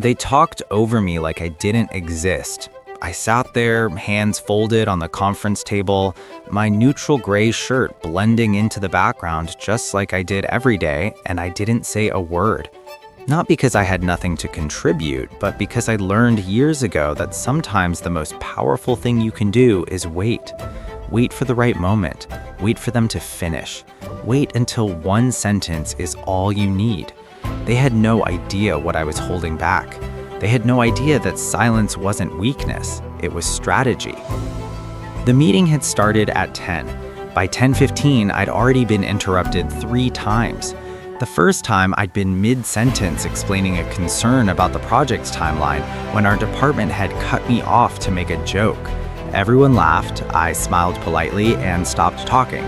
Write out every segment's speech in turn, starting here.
They talked over me like I didn't exist. I sat there, hands folded on the conference table, my neutral gray shirt blending into the background just like I did every day, and I didn't say a word. Not because I had nothing to contribute, but because I learned years ago that sometimes the most powerful thing you can do is wait. Wait for the right moment. Wait for them to finish. Wait until one sentence is all you need. They had no idea what I was holding back. They had no idea that silence wasn't weakness, it was strategy. The meeting had started at 10. By 10:15, I'd already been interrupted 3 times. The first time, I'd been mid-sentence explaining a concern about the project's timeline when our department had cut me off to make a joke. Everyone laughed, I smiled politely, and stopped talking.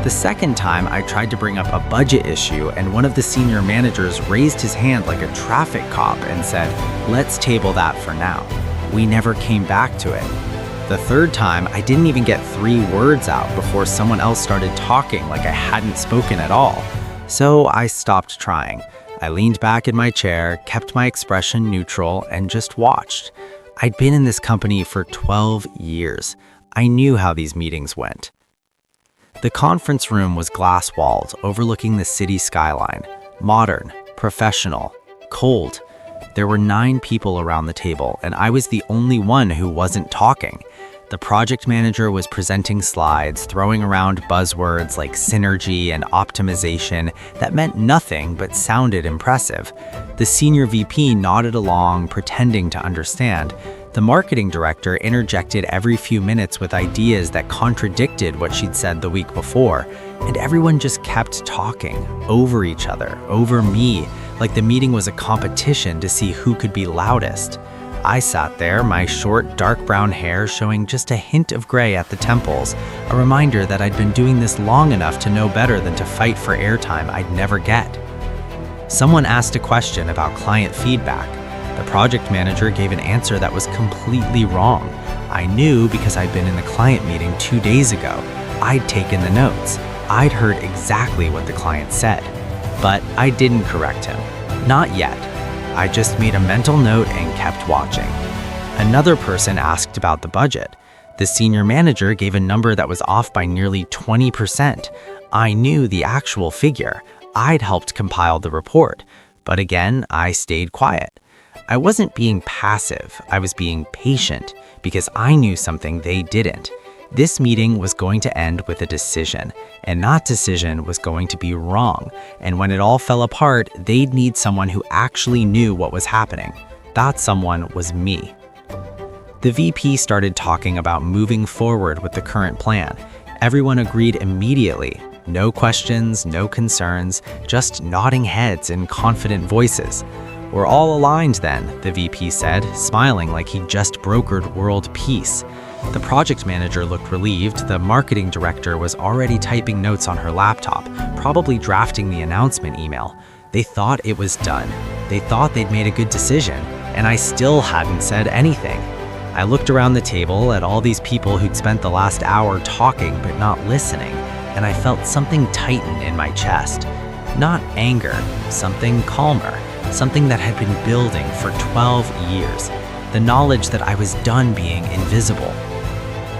The second time, I tried to bring up a budget issue, and one of the senior managers raised his hand like a traffic cop and said, "Let's table that for now." We never came back to it. The third time, I didn't even get 3 words out before someone else started talking like I hadn't spoken at all. So I stopped trying. I leaned back in my chair, kept my expression neutral, and just watched. I'd been in this company for 12 years. I knew how these meetings went. The conference room was glass-walled, overlooking the city skyline. Modern, professional, cold. There were 9 people around the table, and I was the only one who wasn't talking. The project manager was presenting slides, throwing around buzzwords like synergy and optimization that meant nothing but sounded impressive. The senior VP nodded along, pretending to understand. The marketing director interjected every few minutes with ideas that contradicted what she'd said the week before, and everyone just kept talking, over each other, over me, like the meeting was a competition to see who could be loudest. I sat there, my short, dark brown hair showing just a hint of gray at the temples, a reminder that I'd been doing this long enough to know better than to fight for airtime I'd never get. Someone asked a question about client feedback. The project manager gave an answer that was completely wrong. I knew because I'd been in the client meeting 2 days ago. I'd taken the notes. I'd heard exactly what the client said. But I didn't correct him. Not yet. I just made a mental note and kept watching. Another person asked about the budget. The senior manager gave a number that was off by nearly 20%. I knew the actual figure. I'd helped compile the report. But again, I stayed quiet. I wasn't being passive, I was being patient, because I knew something they didn't. This meeting was going to end with a decision, and that decision was going to be wrong. And when it all fell apart, they'd need someone who actually knew what was happening. That someone was me. The VP started talking about moving forward with the current plan. Everyone agreed immediately. No questions, no concerns, just nodding heads and confident voices. "We're all aligned then," the VP said, smiling like he'd just brokered world peace. The project manager looked relieved. The marketing director was already typing notes on her laptop, probably drafting the announcement email. They thought it was done. They thought they'd made a good decision, and I still hadn't said anything. I looked around the table at all these people who'd spent the last hour talking but not listening, and I felt something tighten in my chest. Not anger, something calmer. Something that had been building for 12 years, the knowledge that I was done being invisible.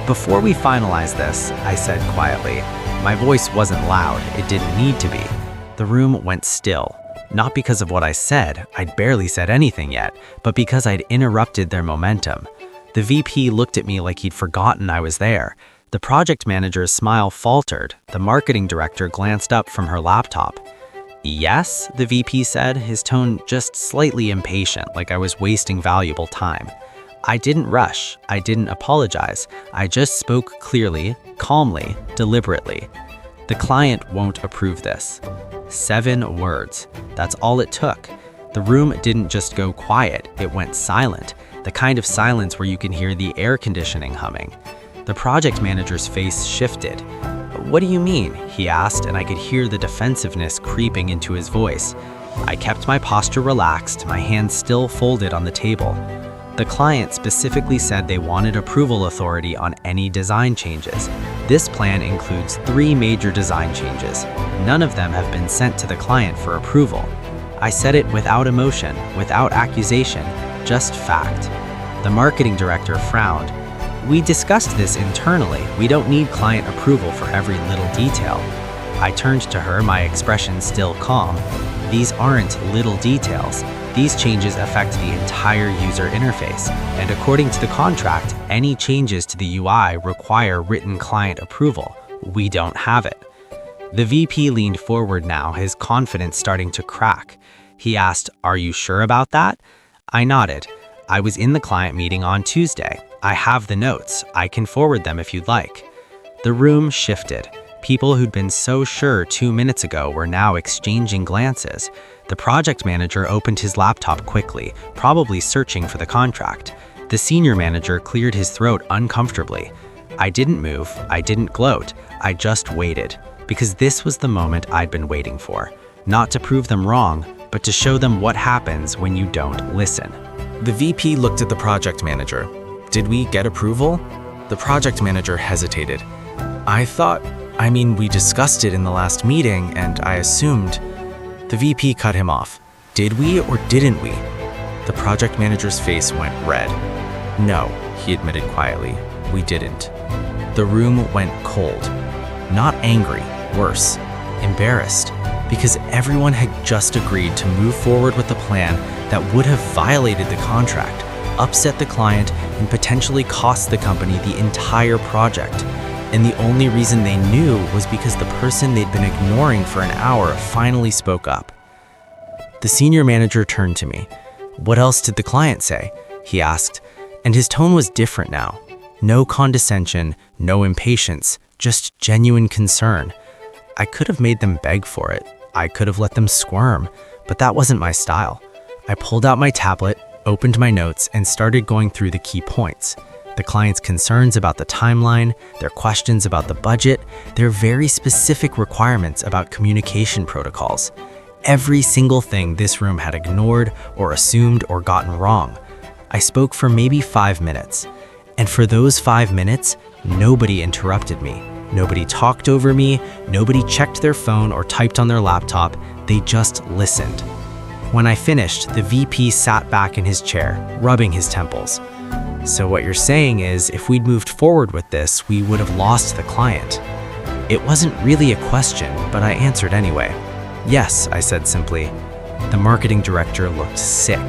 "Before we finalize this," I said quietly. My voice wasn't loud, it didn't need to be. The room went still, not because of what I said, I'd barely said anything yet, but because I'd interrupted their momentum. The VP looked at me like he'd forgotten I was there. The project manager's smile faltered. The marketing director glanced up from her laptop. "Yes," the VP said, his tone just slightly impatient, like I was wasting valuable time. I didn't rush. I didn't apologize. I just spoke clearly, calmly, deliberately. "The client won't approve this." 7 words. That's all it took. The room didn't just go quiet, it went silent. The kind of silence where you can hear the air conditioning humming. The project manager's face shifted. "What do you mean?" he asked, and I could hear the defensiveness creeping into his voice. I kept my posture relaxed, my hands still folded on the table. The client specifically said they wanted approval authority on any design changes. This plan includes 3 major design changes. None of them have been sent to the client for approval. I said it without emotion, without accusation, just fact. The marketing director frowned. We discussed this internally. We don't need client approval for every little detail. I turned to her, my expression still calm. These aren't little details. These changes affect the entire user interface, and according to the contract, any changes to the UI require written client approval. We don't have it. The VP leaned forward now, his confidence starting to crack. He asked, "Are you sure about that?" I nodded. I was in the client meeting on Tuesday. I have the notes. I can forward them if you'd like. The room shifted. People who'd been so sure 2 minutes ago were now exchanging glances. The project manager opened his laptop quickly, probably searching for the contract. The senior manager cleared his throat uncomfortably. I didn't move. I didn't gloat. I just waited. Because this was the moment I'd been waiting for. Not to prove them wrong, but to show them what happens when you don't listen. The VP looked at the project manager. Did we get approval? The project manager hesitated. We discussed it in the last meeting, and I assumed. The VP cut him off. Did we or didn't we? The project manager's face went red. No, he admitted quietly, we didn't. The room went cold. Not angry, worse, embarrassed, because everyone had just agreed to move forward with a plan that would have violated the contract, upset the client, and potentially cost the company the entire project. And the only reason they knew was because the person they'd been ignoring for an hour finally spoke up. The senior manager turned to me. "What else did the client say?" he asked, and his tone was different now. No condescension, no impatience, just genuine concern. I could have made them beg for it. I could have let them squirm, but that wasn't my style. I pulled out my tablet, opened my notes, and started going through the key points. The client's concerns about the timeline, their questions about the budget, their very specific requirements about communication protocols. Every single thing this room had ignored or assumed or gotten wrong. I spoke for maybe 5 minutes. And for those 5 minutes, nobody interrupted me. Nobody talked over me, nobody checked their phone or typed on their laptop, they just listened. When I finished, the VP sat back in his chair, rubbing his temples. "So what you're saying is, if we'd moved forward with this, we would have lost the client." It wasn't really a question, but I answered anyway. "Yes," I said simply. The marketing director looked sick.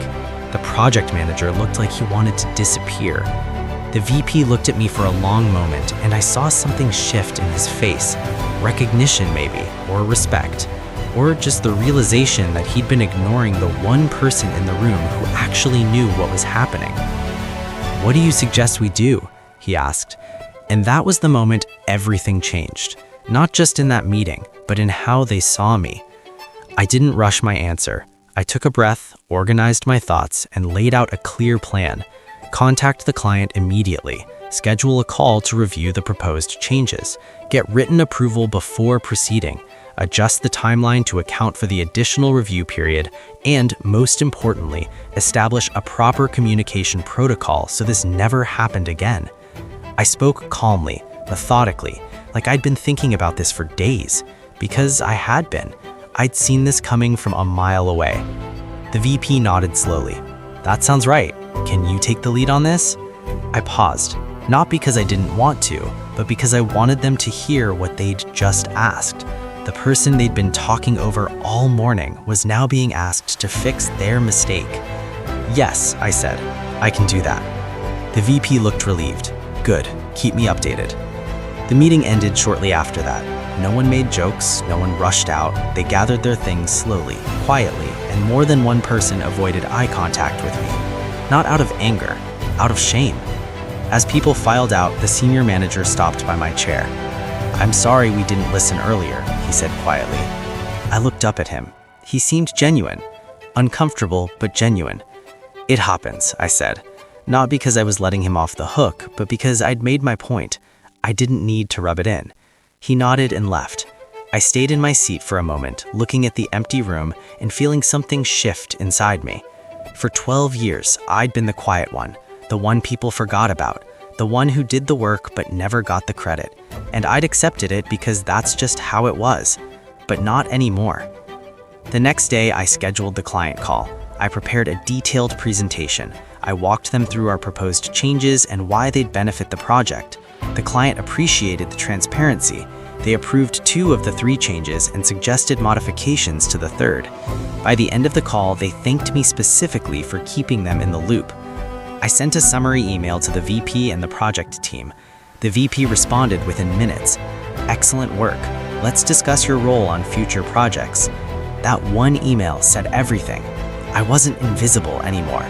The project manager looked like he wanted to disappear. The VP looked at me for a long moment, and I saw something shift in his face. Recognition maybe, or respect, or just the realization that he'd been ignoring the one person in the room who actually knew what was happening. "What do you suggest we do?" he asked. And that was the moment everything changed. Not just in that meeting, but in how they saw me. I didn't rush my answer. I took a breath, organized my thoughts, and laid out a clear plan. Contact the client immediately. Schedule a call to review the proposed changes. Get written approval before proceeding. Adjust the timeline to account for the additional review period, and, most importantly, establish a proper communication protocol so this never happened again. I spoke calmly, methodically, like I'd been thinking about this for days, because I had been. I'd seen this coming from a mile away. The VP nodded slowly. "That sounds right. Can you take the lead on this?" I paused, not because I didn't want to, but because I wanted them to hear what they'd just asked. The person they'd been talking over all morning was now being asked to fix their mistake. "Yes," I said, "I can do that." The VP looked relieved. "Good, keep me updated." The meeting ended shortly after that. No one made jokes, no one rushed out. They gathered their things slowly, quietly, and more than one person avoided eye contact with me. Not out of anger, out of shame. As people filed out, the senior manager stopped by my chair. "I'm sorry we didn't listen earlier," he said quietly. I looked up at him. He seemed genuine. Uncomfortable, but genuine. "It happens," I said. Not because I was letting him off the hook, but because I'd made my point. I didn't need to rub it in. He nodded and left. I stayed in my seat for a moment, looking at the empty room and feeling something shift inside me. For 12 years, I'd been the quiet one, the one people forgot about, the one who did the work but never got the credit. And I'd accepted it because that's just how it was. But not anymore. The next day, I scheduled the client call. I prepared a detailed presentation. I walked them through our proposed changes and why they'd benefit the project. The client appreciated the transparency. They approved 2 of the 3 changes and suggested modifications to the 3rd. By the end of the call, they thanked me specifically for keeping them in the loop. I sent a summary email to the VP and the project team. The VP responded within minutes. "Excellent work. Let's discuss your role on future projects." That one email said everything. I wasn't invisible anymore.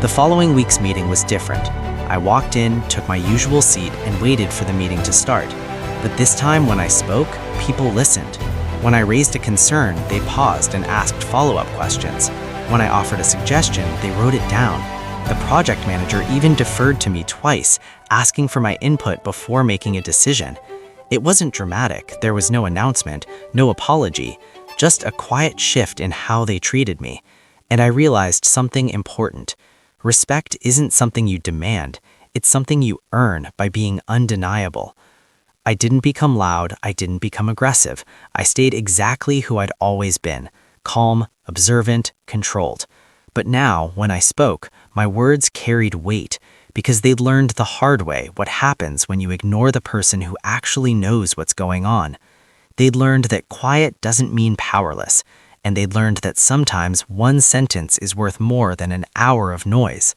The following week's meeting was different. I walked in, took my usual seat, and waited for the meeting to start. But this time when I spoke, people listened. When I raised a concern, they paused and asked follow-up questions. When I offered a suggestion, they wrote it down. The project manager even deferred to me twice, asking for my input before making a decision. It wasn't dramatic. There was no announcement, no apology, just a quiet shift in how they treated me. And I realized something important. Respect isn't something you demand. It's something you earn by being undeniable. I didn't become loud. I didn't become aggressive. I stayed exactly who I'd always been, calm, observant, controlled. But now, when I spoke, my words carried weight because they'd learned the hard way what happens when you ignore the person who actually knows what's going on. They'd learned that quiet doesn't mean powerless, and they'd learned that sometimes one sentence is worth more than an hour of noise.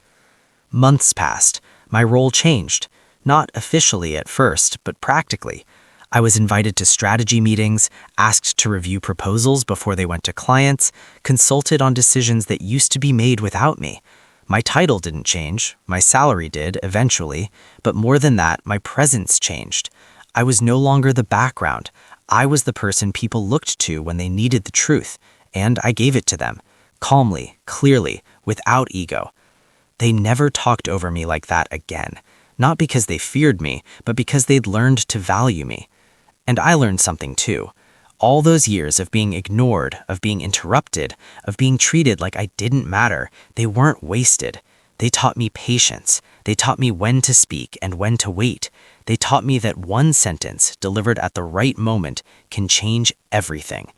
Months passed. My role changed. Not officially at first, but practically. I was invited to strategy meetings, asked to review proposals before they went to clients, consulted on decisions that used to be made without me. My title didn't change. My salary did, eventually. But more than that, my presence changed. I was no longer the background. I was the person people looked to when they needed the truth, and I gave it to them, calmly, clearly, without ego. They never talked over me like that again, not because they feared me, but because they'd learned to value me. And I learned something too. All those years of being ignored, of being interrupted, of being treated like I didn't matter, they weren't wasted. They taught me patience. They taught me when to speak and when to wait. They taught me that one sentence, delivered at the right moment, can change everything.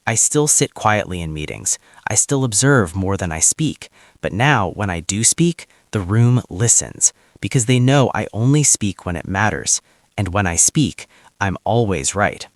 I still sit quietly in meetings. I still observe more than I speak. But now, when I do speak, the room listens, because they know I only speak when it matters. And when I speak, I'm always right.